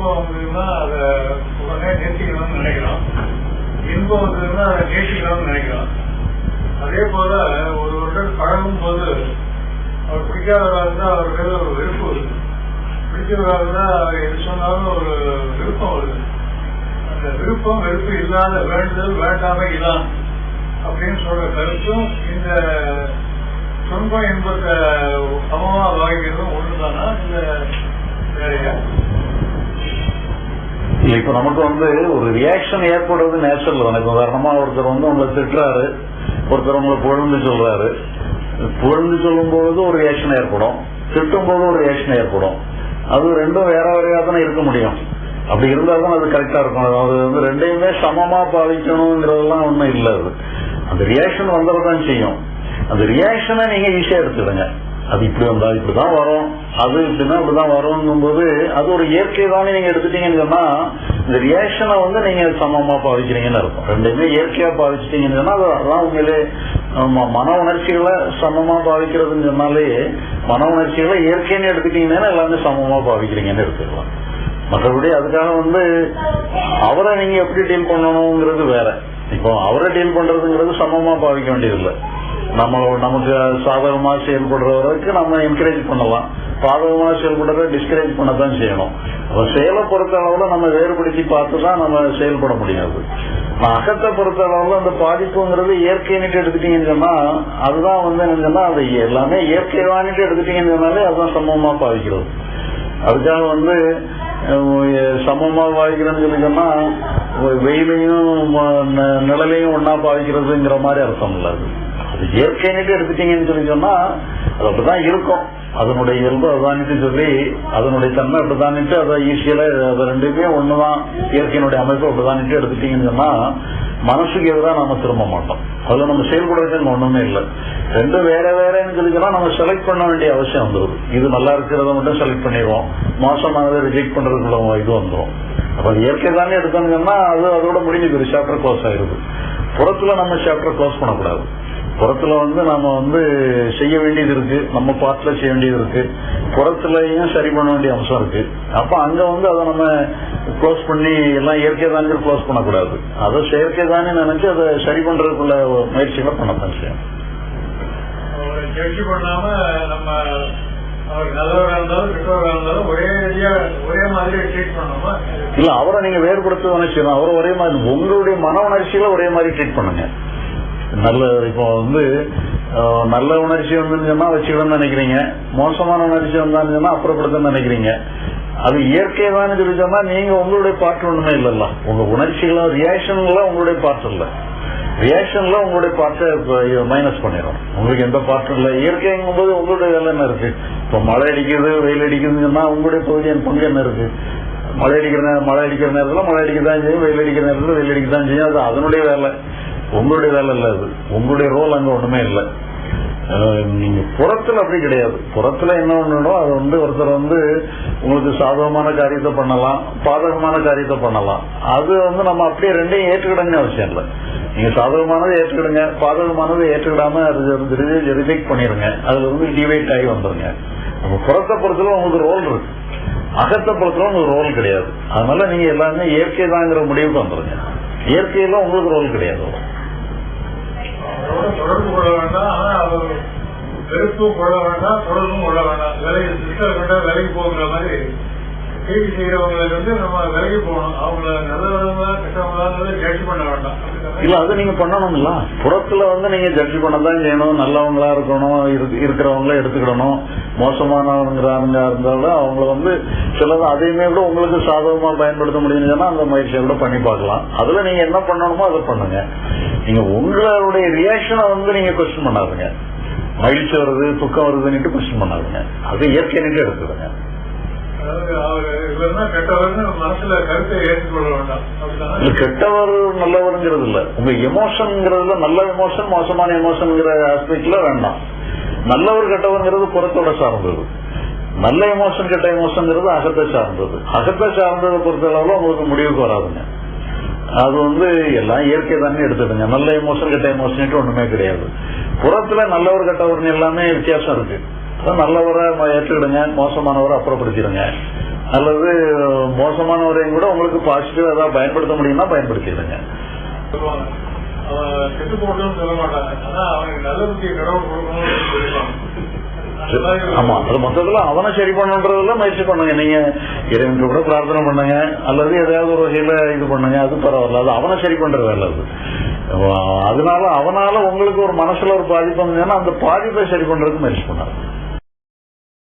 துன்பம் வந்ததுன்னா அதை உடனே நிறுத்திக்கணும்னு நினைக்கிறோம், இன்பம் வந்ததுன்னா அதை நேசிக்கணும்னு நினைக்கிறோம். அதே போல ஒருவர்கள் பழகும் போது அவர் பிடிக்காதவராக இருந்தா அவருக்கு ஒரு வெறுப்பு வருது, பிடிக்கிறவராக இருந்தா அவர் எது சொன்னாலும் ஒரு விருப்பம் வருது. அந்த விருப்பம் வெறுப்பு இல்லாத வேண்டுதல் வேண்டாமை இதான் அப்படின்னு சொல்ற கருத்தும் இந்த துன்பம் என்பதை சமமா வாங்கிக்கிறதும் ஒண்ணுதானா இந்த வேலையா? இல்ல, இப்ப நமக்கு ஒரு ரியாக்ஷன் ஏற்படுறது நேச்சுரல் தானே. உதாரணமா ஒருத்தர் உங்களை திட்டுறாரு, ஒருத்தர் உங்களை புகழ்ந்து சொல்றாரு. புகழ்ந்து சொல்லும் பொழுது ஒரு ரியாக்ஷன் ஏற்படும், திட்டும் போது ஒரு ரியாக்ஷன் ஏற்படும். அது ரெண்டும் வேற வேறையா தானே இருக்க முடியும். அப்படி இருந்தால்தான் அது கரெக்டா இருக்கும். அது ரெண்டையுமே சமமா பாதிக்கணுங்கிறதெல்லாம் ஒண்ணும் இல்லை. அது அந்த ரியாக்ஷன் வந்துடதான் செய்யும். அந்த ரியாக்ஷனை நீங்க ஈஸியா எடுத்துடுங்க. அது இப்படி வந்தா இப்படிதான் வரும், அது இப்படின்னா இப்படிதான் வரும்ங்கும் போது அது ஒரு இயற்கை தானே நீங்க எடுத்துட்டீங்கன்னு சொன்னா இந்த ரியாக்ஷனை நீங்க சமமா பாதிக்கிறீங்கன்னு இருக்கும். ரெண்டையுமே இயற்கையா பாதிச்சிட்டீங்கன்னு சொன்னா அதான் உண்மையிலே மன உணர்ச்சிகளை சமமா பாதிக்கிறதுன்னு சொன்னாலே மன உணர்ச்சிகளை இயற்கைன்னு எடுத்துட்டீங்கன்னா எல்லாமே சமமா பாதிக்கிறீங்கன்னு எடுத்துக்கலாம். மற்றபடி அதுக்காக அவரை நீங்க எப்படி டீல் பண்ணணுங்கிறது வேற. இப்போ அவரை டீல் பண்றதுங்கிறது சமமா பாதிக்க வேண்டியதில்லை. நமக்கு சாதகமா செயல்படுறவருக்கு நம்ம என்கரேஜ் பண்ணலாம், பாதகமா செயல்படுறத டிஸ்கரேஜ் பண்ணத்தான் செய்யணும். செயலை பொறுத்த அளவுல நம்ம வேறுபடுத்தி பார்த்துதான் நம்ம செயல்பட முடியாது. அகத்தை பொறுத்த அளவுல அந்த பாதிப்புங்கிறது இயற்கைன்னுட்டு எடுத்துட்டீங்கன்னு சொன்னா அதுதான் என்னன்னா அது எல்லாமே இயற்கைவானிட்டு எடுத்துட்டீங்கன்னு சொன்னாலே அதுதான் சமமா பாதிக்கிறது. அதுக்காக சமமா பாதிக்கிறேன்னு சொல்லி சொன்னா வெயிலையும் நிழலையும் ஒன்னா பாதிக்கிறதுங்கிற மாதிரி அர்த்தம் இல்ல. அது இயற்கைன்னுட்டு எடுத்துட்டீங்கன்னு சொல்லி சொன்னா அது அப்படிதான் இருக்கும். அதனுடைய இயல்பு அதானிட்டு சொல்லி அதனுடைய தன்மை அப்படிதானிட்டு அதை ஈஸியில அது ரெண்டுமே ஒண்ணுதான், இயற்கையினுடைய அமைப்பு அப்படிதானிட்டு எடுத்துட்டீங்கன்னு சொன்னா மனசுக்கு எதிராக நாம திரும்ப மாட்டோம். அதுல நம்ம செயல்படுறதுக்கு ஒண்ணுமே இல்லை. ரெண்டும் வேற வேறன்னு சொல்லி சொன்னா நம்ம செலக்ட் பண்ண வேண்டிய அவசியம் வந்துடும். இது நல்லா இருக்கிறத மட்டும் செலக்ட் பண்ணிடுவோம், மோசமானதை ரிஜெக்ட் பண்றதுக்குள்ள இது வந்துடும். அப்ப இயற்கை தானே எடுத்தோம்னா அது அதோட முடிஞ்சது, சாப்டர் க்ளோஸ் ஆயிருது. புறத்துல நம்ம சாப்டர் க்ளோஸ் பண்ணக்கூடாது. புறத்துல நாம செய்ய வேண்டியது இருக்கு, நம்ம பார்ட்ல செய்ய வேண்டியது இருக்கு, புறத்துலயும் சரி பண்ண வேண்டிய அம்சம் இருக்கு. அப்ப அங்க அதை நம்ம க்ளோஸ் பண்ணி எல்லாம் இயற்கை தானே க்ளோஸ் பண்ணக்கூடாது. அதை செயற்கை தானே நினைச்சு அதை சரி பண்றதுக்குள்ள முயற்சிகளை பண்ணத்தான் செய்யும். ஜட்ஜி பண்ணாம நம்ம அவருக்கு நல்லவராக இருந்தாலும் கெட்டவராக இருந்தாலும் ஒரே மாதிரி ட்ரீட் பண்ணணுமா? இல்ல, அவரை நீங்க வேறுபடுத்த செய்யணும். அவரை ஒரே மாதிரி உங்களுடைய மன உணர்ச்சியில ஒரே மாதிரி ட்ரீட் பண்ணுங்க. நல்ல இப்போ நல்ல உணர்ச்சி சொன்னா வச்சுக்கணும்னு நினைக்கிறீங்க, மோசமான உணர்ச்சி வந்தான்னு சொன்னா அப்புறப்படுத்தணும்னு நினைக்கிறீங்க. அது இயற்கை தான் சொல்லி சொன்னா நீங்க உங்களுடைய பார்ட் ஒண்ணுமே இல்லல்ல. உங்க உணர்ச்சிகளும் ரியாக்ஷன்லாம் உங்களுடைய பார்ட் இல்ல. ரியாக்ஷன்ல உங்களுடைய பார்ட்டை மைனஸ் பண்ணிடும். உங்களுக்கு எந்த பார்ட்டும் இல்ல. இயற்கைங்கும் போது உங்களுடைய வேலை என்ன இருக்கு? இப்ப மழை அடிக்குது வெயில் அடிக்குதுன்னு சொன்னா உங்களுடைய பகுதியின் பங்கு என்ன இருக்கு? மழை அடிக்கிற நேரத்துல மழை அடிக்கதான் செய்யும், வெயில் அடிக்கிற நேரத்துல வெயில் அடிக்கதான் செய்யும். அது அதனுடைய வேலை, உங்களுடைய வேலை இல்ல. அது உங்களுடைய ரோல் அங்க ஒண்ணுமே இல்லை. நீங்க புறத்துல அப்படி கிடையாது. புறத்துல என்ன ஒண்ணுனோ அது ஒருத்தர் உங்களுக்கு சாதகமான காரியத்தை பண்ணலாம், பாதகமான காரியத்தை பண்ணலாம். அது நம்ம அப்படியே ரெண்டையும் ஏற்றுக்கிடன்னு அவசியம் இல்லை. நீங்க சாதகமானதை ஏற்றுக்கிடுங்க, பாதகமானதை ஏற்றுக்கிடாம அது ரிஜெக்ட் பண்ணிருங்க. அதுல டிவைட் ஆகி வந்துருங்க. நம்ம புறத்தை பொறுத்தல உங்களுக்கு ரோல் இருக்கு, அகத்தை பொறுத்தல உங்களுக்கு ரோல் கிடையாது. அதனால நீங்க எல்லாருமே இயற்கை தாங்கிற முடிவுக்கு வந்துருங்க. இயற்கையில உங்களுக்கு ரோல் கிடையாது. தொடர்பு கொள்ள வேண்டாம், ஆனா அது வெறுப்பு கொள்ள வேண்டாம், தொடர்பும் கொள்ள வேண்டாம். வேலைக்கு போகிற மாதிரி கேள்வி செய்யறவங்களுக்கு நம்ம விலகி போகணும். அவங்கள நல்லவங்களா கெட்டவங்களா ஜட்ஜ் பண்ண வேண்டாம். இல்ல, அது நீங்க பண்ணணும்ல. புறத்துல நீங்க ஜட்ஜ் பண்ணதான் செய்யணும். நல்லவங்களா இருக்கணும், இருக்கிறவங்கள எடுத்துக்கிடணும். மோசமானவங்கிறாங்க இருந்தாலும் அவங்கள சிலது அதையுமே கூட உங்களுக்கு சாதகமா பயன்படுத்த முடியும்னா அந்த முயற்சியை கூட பண்ணி பார்க்கலாம். அதுல நீங்க என்ன பண்ணணுமோ அதை பண்ணுங்க. நீங்க உங்களுடைய ரியாக்ஷனை நீங்க கொஸ்டின் பண்ணாதுங்க. மகிழ்ச்சி வருது துக்கம் வருதுன்னு கொஸ்டின் பண்ணாதுங்க. அது இயற்கைன்னு எடுத்துடுங்க. கெட்டவர் நல்லவருங்கிறது இல்ல. உங்க எமோஷன்ங்கிறதுல நல்ல எமோஷன் மோசமான எமோஷன்ங்கிற ஆஸ்பெக்ட்ல வேண்டாம். நல்லவர் கெட்டவர்ங்கிறது புறத்தோட சார்ந்தது. நல்ல எமோஷன் கெட்ட எமோஷன்ங்கிறது அகத்தை சார்ந்தது. அகத்தை சார்ந்ததை பொறுத்த அளவுல உங்களுக்கு முடிவுக்கு வராதுங்க. அது எல்லாம் இயற்கை தானே எடுத்துடுங்க. நல்ல எமோஷன் கெட்ட எமோஷன் ஒண்ணுமே கிடையாது. புறத்துல நல்லவர் கெட்டவர் எல்லாமே வித்தியாசம் இருக்கு. நல்லவரை ஏற்றுக்கிடுங்க, மோசமானவரை அப்புறப்படுத்திடுங்க. அல்லது மோசமானவரையும் கூட உங்களுக்கு பாசிட்டிவ் ஏதாவது பயன்படுத்த முடியும்னா பயன்படுத்திடுங்க. சொல்லுவாங்க அவன் கெட்டு போட்டோம்னு சொல்ல மாட்டாங்க, ஆனா அவனுக்கு நல்ல புத்தியை கடவுள் கொடுக்கணும்னு சொல்லிடுவாங்க. ஆமா, அது மொத்தத்துல அவனை சரி பண்ணுன்றதுல முயற்சி பண்ணுங்க. நீங்க இறைவனுக்கு கூட பிரார்த்தனை பண்ணுங்க அல்லது ஏதாவது ஒரு வகையில இது பண்ணுங்க, அது பரவாயில்ல. அது அவனை சரி பண்ற வேலை அது. அதனால அவனால உங்களுக்கு ஒரு மனசுல ஒரு பாதிப்பு வந்துச்சுன்னா அந்த பாதிப்பை சரி பண்றதுக்கு முயற்சி பண்ணாரு.